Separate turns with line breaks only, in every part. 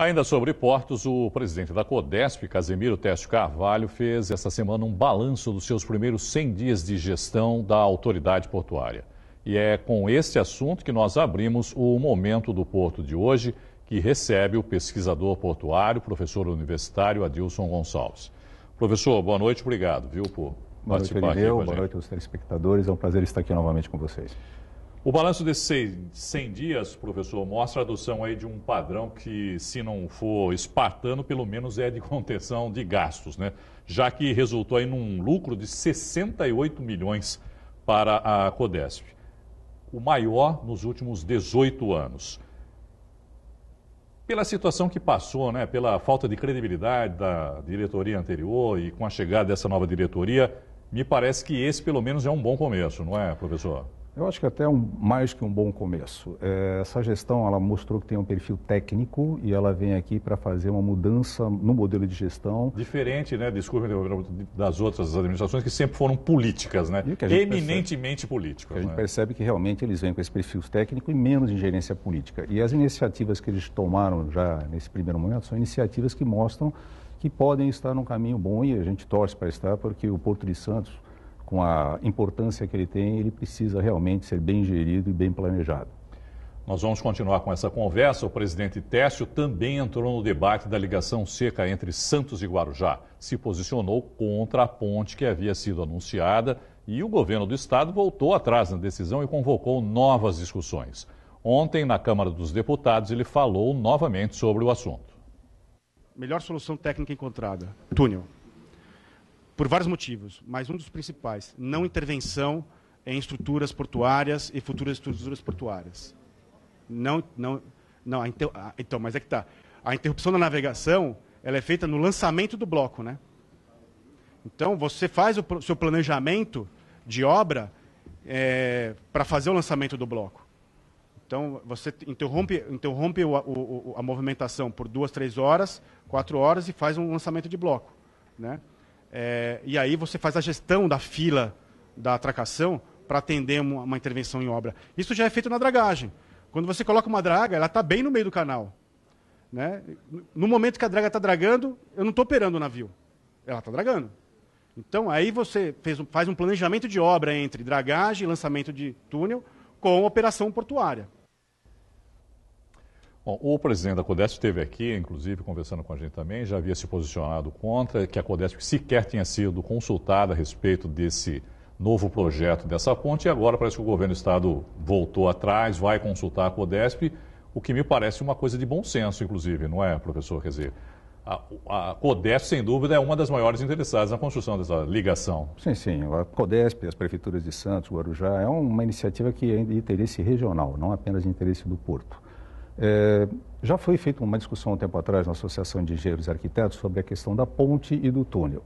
Ainda sobre portos, o presidente da Codesp, Casemiro Técio Carvalho, fez esta semana um balanço dos seus primeiros 100 dias de gestão da autoridade portuária. E é com este assunto que nós abrimos o Momento do Porto de hoje, que recebe o pesquisador portuário, professor universitário Adilson Gonçalves. Professor, boa noite, obrigado, viu, por participar aqui com a gente.
Boa noite aos telespectadores, é um prazer estar aqui novamente com vocês.
O balanço desses 100 dias, professor, mostra a adoção aí de um padrão que, se não for espartano, pelo menos é de contenção de gastos, né? Já que resultou aí num lucro de 68 milhões para a Codesp, o maior nos últimos 18 anos. Pela situação que passou, né, pela falta de credibilidade da diretoria anterior e com a chegada dessa nova diretoria, me parece que esse pelo menos é um bom começo, não é, professor?
Eu acho que até mais que um bom começo. Essa gestão, ela mostrou que tem um perfil técnico e ela vem aqui para fazer uma mudança no modelo de gestão.
Diferente, né, desculpe, das outras administrações que sempre foram políticas, né, eminentemente políticas.
A gente percebe que realmente eles vêm com esse perfil técnico e menos de gerência política. E as iniciativas que eles tomaram já nesse primeiro momento são iniciativas que mostram que podem estar num caminho bom e a gente torce para estar, porque o Porto de Santos, com a importância que ele tem, ele precisa realmente ser bem gerido e bem planejado.
Nós vamos continuar com essa conversa. O presidente Técio também entrou no debate da ligação seca entre Santos e Guarujá. Se posicionou contra a ponte que havia sido anunciada e o governo do estado voltou atrás na decisão e convocou novas discussões. Ontem, na Câmara dos Deputados, ele falou novamente sobre o assunto.
Melhor solução técnica encontrada: túnel. Por vários motivos, mas um dos principais, não intervenção em estruturas portuárias e futuras estruturas portuárias. Então, mas é que tá. A interrupção da navegação, ela é feita no lançamento do bloco, né? Então, você faz o seu planejamento de obra para fazer o lançamento do bloco. Então, você interrompe a movimentação por 2, 3 horas, 4 horas e faz um lançamento de bloco, né? E aí você faz a gestão da fila da atracação para atender uma intervenção em obra. Isso já é feito na dragagem. Quando você coloca uma draga, ela está bem no meio do canal, né? No momento que a draga está dragando, eu não estou operando o navio. Ela está dragando. Então, aí você faz um planejamento de obra entre dragagem e lançamento de túnel com operação portuária.
Bom, o presidente da Codesp esteve aqui, inclusive, conversando com a gente também, já havia se posicionado contra, que a Codesp sequer tinha sido consultada a respeito desse novo projeto dessa ponte, e agora parece que o governo do estado voltou atrás, vai consultar a Codesp, o que me parece uma coisa de bom senso, inclusive, não é, professor? Quer dizer, a Codesp, sem dúvida, é uma das maiores interessadas na construção dessa ligação.
Sim. A Codesp, as prefeituras de Santos, Guarujá, é uma iniciativa que é de interesse regional, não apenas de interesse do Porto. Já foi feita uma discussão um tempo atrás na Associação de Engenheiros e Arquitetos sobre a questão da ponte e do túnel.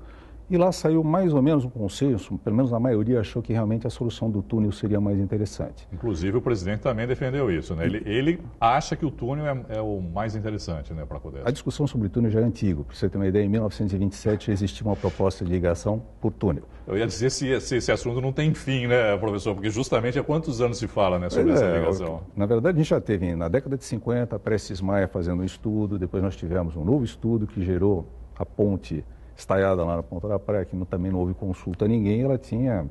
E lá saiu mais ou menos um consenso, pelo menos a maioria achou que realmente a solução do túnel seria mais interessante.
Inclusive o presidente também defendeu isso, né? Ele acha que o túnel é o mais interessante, né, para a Codesp.
A discussão sobre o túnel já é antiga. Para você ter uma ideia, em 1927 existia uma proposta de ligação por túnel.
Eu ia dizer se esse assunto não tem fim, né, professor? Porque justamente há quantos anos se fala, né, sobre essa ligação?
Na verdade, a gente já teve, na década de 50, a Prestes Maia fazendo um estudo, depois nós tivemos um novo estudo que gerou a ponte estaiada lá na ponta da praia, que também não houve consulta a ninguém, ela tinha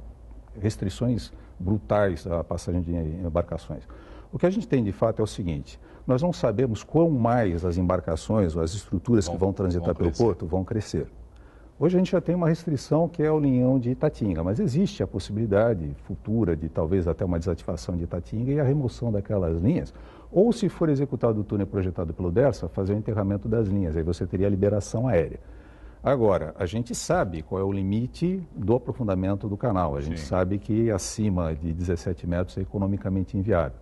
restrições brutais à passagem de embarcações. O que a gente tem de fato é o seguinte: nós não sabemos quão mais as embarcações ou as estruturas que vão transitar pelo porto vão crescer. Hoje a gente já tem uma restrição que é o linhão de Itatinga, mas existe a possibilidade futura de talvez até uma desativação de Itatinga e a remoção daquelas linhas, ou se for executado o túnel projetado pelo DERSA, fazer o enterramento das linhas, aí você teria a liberação aérea. Agora, a gente sabe qual é o limite do aprofundamento do canal. A gente sabe que acima de 17 metros é economicamente inviável.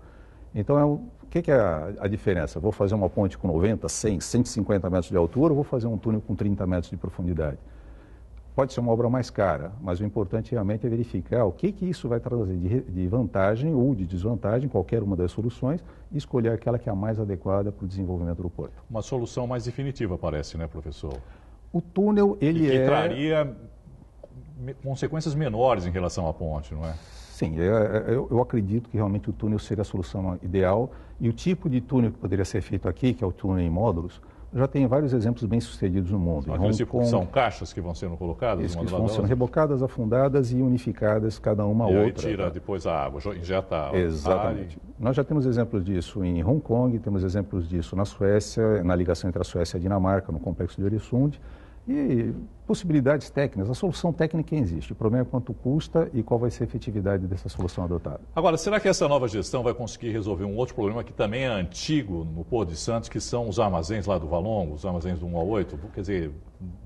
Então, o que é a diferença? Vou fazer uma ponte com 90, 100, 150 metros de altura ou vou fazer um túnel com 30 metros de profundidade? Pode ser uma obra mais cara, mas o importante realmente é verificar o que isso vai trazer de vantagem ou de desvantagem, qualquer uma das soluções, e escolher aquela que é a mais adequada para o desenvolvimento do porto.
Uma solução mais definitiva, parece, né, professor?
O túnel, ele
que traria consequências menores em relação à ponte, não é?
Sim, eu acredito que realmente o túnel seria a solução ideal. E o tipo de túnel que poderia ser feito aqui, que é o túnel em módulos, já tem vários exemplos bem-sucedidos no mundo.
São caixas que vão sendo colocadas?
Isso, que vão sendo rebocadas, afundadas e unificadas, cada uma a outra.
E aí tira depois a água, injeta a
Exatamente. Nós já temos exemplos disso em Hong Kong, temos exemplos disso na Suécia, na ligação entre a Suécia e a Dinamarca, no complexo de Øresund. E possibilidades técnicas, a solução técnica existe. O problema é quanto custa e qual vai ser a efetividade dessa solução adotada.
Agora, será que essa nova gestão vai conseguir resolver um outro problema que também é antigo no Porto de Santos, que são os armazéns lá do Valongo, os armazéns do 1 ao 8? Quer dizer,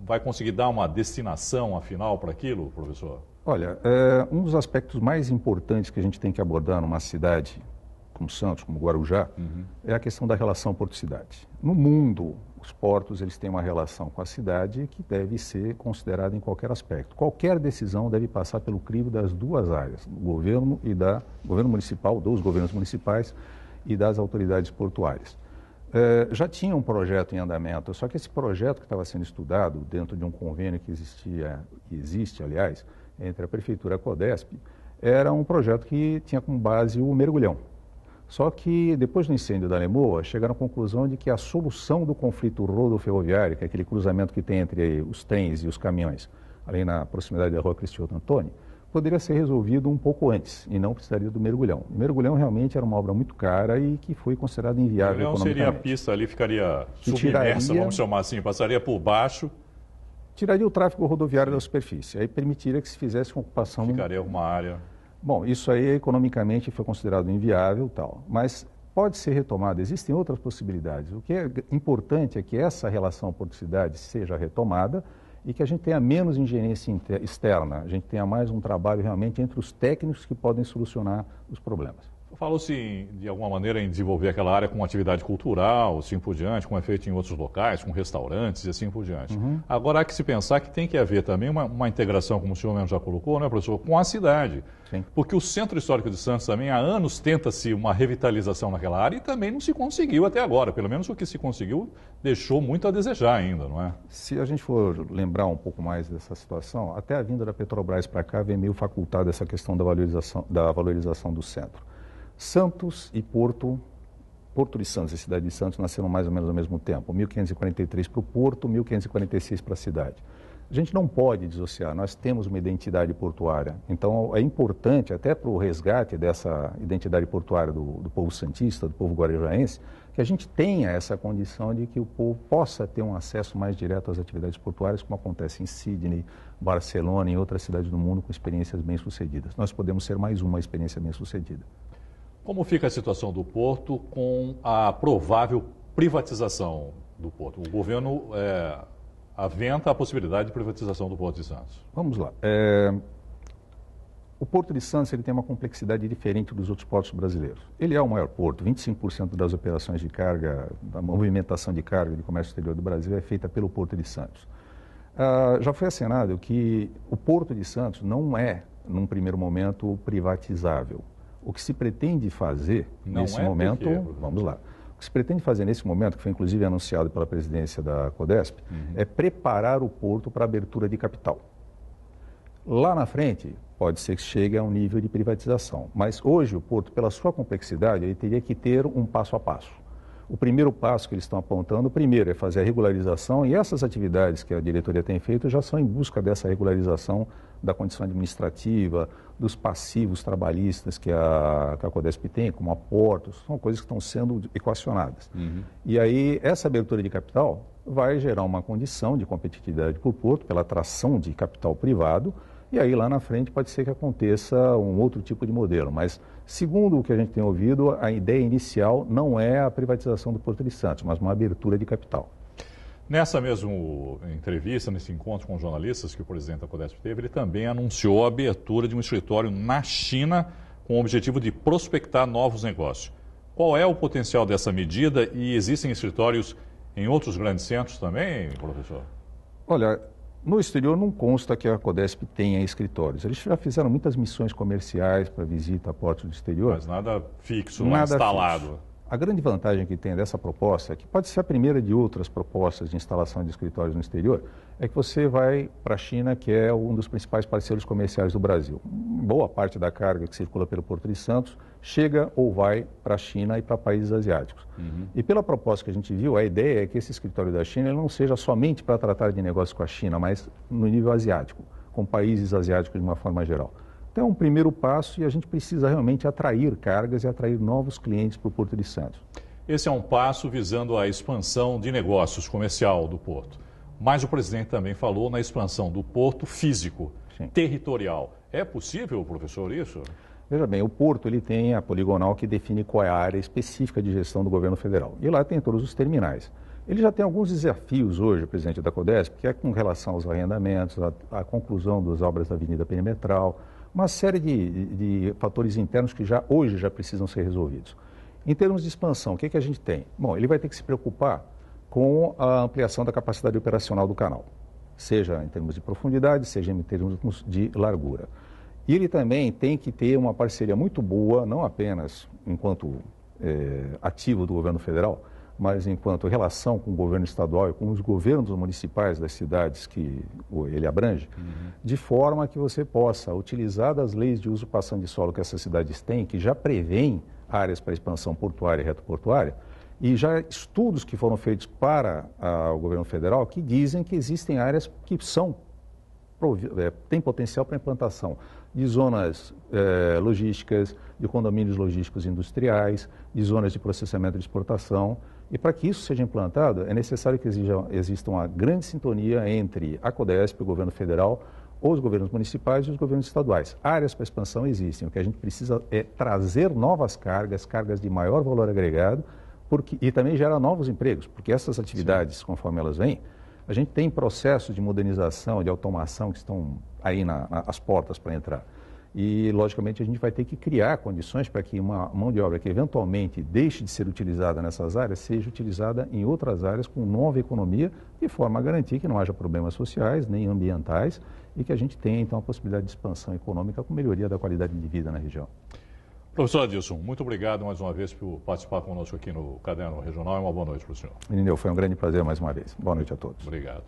vai conseguir dar uma destinação afinal para aquilo, professor?
Olha, um dos aspectos mais importantes que a gente tem que abordar numa cidade como Santos, como Guarujá, é a questão da relação porto-cidade. No mundo, os portos eles têm uma relação com a cidade que deve ser considerada em qualquer aspecto. Qualquer decisão deve passar pelo crivo das duas áreas, do governo e governo municipal, dos governos municipais e das autoridades portuárias. Já tinha um projeto em andamento, só que esse projeto que estava sendo estudado dentro de um convênio que existe, aliás, entre a Prefeitura e a Codesp, era um projeto que tinha como base o mergulhão. Só que, depois do incêndio da Lemoa, chegaram à conclusão de que a solução do conflito rodoferroviário, que é aquele cruzamento que tem entre os trens e os caminhões, ali na proximidade da rua Cristiano Antoni, poderia ser resolvido um pouco antes e não precisaria do mergulhão. O mergulhão realmente era uma obra muito cara e que foi considerada inviável economicamente.
Seria a pista ali, ficaria submersa, vamos chamar assim, passaria por baixo.
Tiraria o tráfego rodoviário da superfície, aí permitiria que se fizesse uma ocupação...
Ficaria uma área...
Bom, isso aí economicamente foi considerado inviável e tal, mas pode ser retomado, existem outras possibilidades. O que é importante é que essa relação porto-cidade seja retomada e que a gente tenha menos engenharia externa, a gente tenha mais um trabalho realmente entre os técnicos que podem solucionar os problemas.
Falou-se, de alguma maneira, em desenvolver aquela área com atividade cultural, assim por diante, como é feito em outros locais, com restaurantes e assim por diante. Agora, há que se pensar que tem que haver também uma integração, como o senhor mesmo já colocou, né, professor, com a cidade.
Sim.
Porque o Centro Histórico de Santos também, há anos, tenta-se uma revitalização naquela área e também não se conseguiu até agora. Pelo menos o que se conseguiu deixou muito a desejar ainda, não é?
Se a gente for lembrar um pouco mais dessa situação, até a vinda da Petrobras para cá vem meio facultada essa questão da valorização do centro. Santos e Porto de Santos e Cidade de Santos nasceram mais ou menos ao mesmo tempo, 1543 para o Porto, 1546 para a cidade. A gente não pode dissociar, nós temos uma identidade portuária, então é importante até para o resgate dessa identidade portuária do povo santista, do povo guarujaense, que a gente tenha essa condição de que o povo possa ter um acesso mais direto às atividades portuárias, como acontece em Sydney, Barcelona e em outras cidades do mundo com experiências bem-sucedidas. Nós podemos ser mais uma experiência bem-sucedida.
Como fica a situação do Porto com a provável privatização do Porto? O governo aventa a possibilidade de privatização do Porto de Santos.
Vamos lá. O Porto de Santos ele tem uma complexidade diferente dos outros portos brasileiros. Ele é o maior porto, 25% das operações de carga, da movimentação de carga de comércio exterior do Brasil é feita pelo Porto de Santos. Já foi assinado que o Porto de Santos não é, num primeiro momento, privatizável. O que se pretende fazer nesse momento, vamos lá, o que se pretende fazer nesse momento, que foi inclusive anunciado pela presidência da Codesp, é preparar o porto para a abertura de capital. Lá na frente, pode ser que chegue a um nível de privatização, mas hoje o porto, pela sua complexidade, ele teria que ter um passo a passo. O primeiro passo que eles estão apontando, primeiro, é fazer a regularização e essas atividades que a diretoria tem feito já são em busca dessa regularização da condição administrativa, dos passivos trabalhistas que a Codesp tem, como aportos, são coisas que estão sendo equacionadas. E aí, essa abertura de capital vai gerar uma condição de competitividade para o porto, pela atração de capital privado, e aí lá na frente pode ser que aconteça um outro tipo de modelo. Mas, segundo o que a gente tem ouvido, a ideia inicial não é a privatização do Porto de Santos, mas uma abertura de capital.
Nessa mesma entrevista, nesse encontro com jornalistas que o presidente da Codesp teve, ele também anunciou a abertura de um escritório na China com o objetivo de prospectar novos negócios. Qual é o potencial dessa medida e existem escritórios em outros grandes centros também, professor?
Olha, no exterior não consta que a Codesp tenha escritórios. Eles já fizeram muitas missões comerciais para visita a portos do exterior.
Mas nada fixo, nada instalado.
Fixo. A grande vantagem que tem dessa proposta, que pode ser a primeira de outras propostas de instalação de escritórios no exterior, é que você vai para a China, que é um dos principais parceiros comerciais do Brasil. Boa parte da carga que circula pelo Porto de Santos chega ou vai para a China e para países asiáticos. E pela proposta que a gente viu, a ideia é que esse escritório da China ele não seja somente para tratar de negócios com a China, mas no nível asiático, com países asiáticos de uma forma geral. Então é um primeiro passo e a gente precisa realmente atrair cargas e atrair novos clientes para o Porto de Santos.
Esse é um passo visando a expansão de negócios comercial do porto. Mas o presidente também falou na expansão do porto físico, territorial. É possível, professor, isso?
Veja bem, o porto ele tem a poligonal que define qual é a área específica de gestão do governo federal. E lá tem todos os terminais. Ele já tem alguns desafios hoje, presidente da CODESP, que é com relação aos arrendamentos, a conclusão das obras da Avenida Perimetral, uma série de fatores internos que hoje já precisam ser resolvidos. Em termos de expansão, o que a gente tem? Bom, ele vai ter que se preocupar com a ampliação da capacidade operacional do canal, seja em termos de profundidade, seja em termos de largura. E ele também tem que ter uma parceria muito boa, não apenas enquanto ativo do governo federal, mas enquanto relação com o governo estadual e com os governos municipais das cidades que ele abrange, de forma que você possa utilizar das leis de usucapião de solo que essas cidades têm, que já prevêem áreas para expansão portuária e retroportuária, e já estudos que foram feitos para o governo federal que dizem que existem áreas que têm potencial para implantação de zonas logísticas, de condomínios logísticos industriais, de zonas de processamento de exportação. E para que isso seja implantado, é necessário que exista uma grande sintonia entre a CODESP, o governo federal, os governos municipais e os governos estaduais. Áreas para expansão existem. O que a gente precisa é trazer novas cargas de maior valor agregado, e também gerar novos empregos, porque essas atividades, conforme elas vêm, a gente tem processos de modernização, de automação que estão aí às portas para entrar. E, logicamente, a gente vai ter que criar condições para que uma mão de obra que eventualmente deixe de ser utilizada nessas áreas seja utilizada em outras áreas com nova economia, de forma a garantir que não haja problemas sociais nem ambientais e que a gente tenha, então, a possibilidade de expansão econômica com melhoria da qualidade de vida na região.
Professor Adilson, muito obrigado mais uma vez por participar conosco aqui no Caderno Regional e uma boa noite para o senhor.
Irineu, foi um grande prazer mais uma vez. Boa noite a todos.
Obrigado.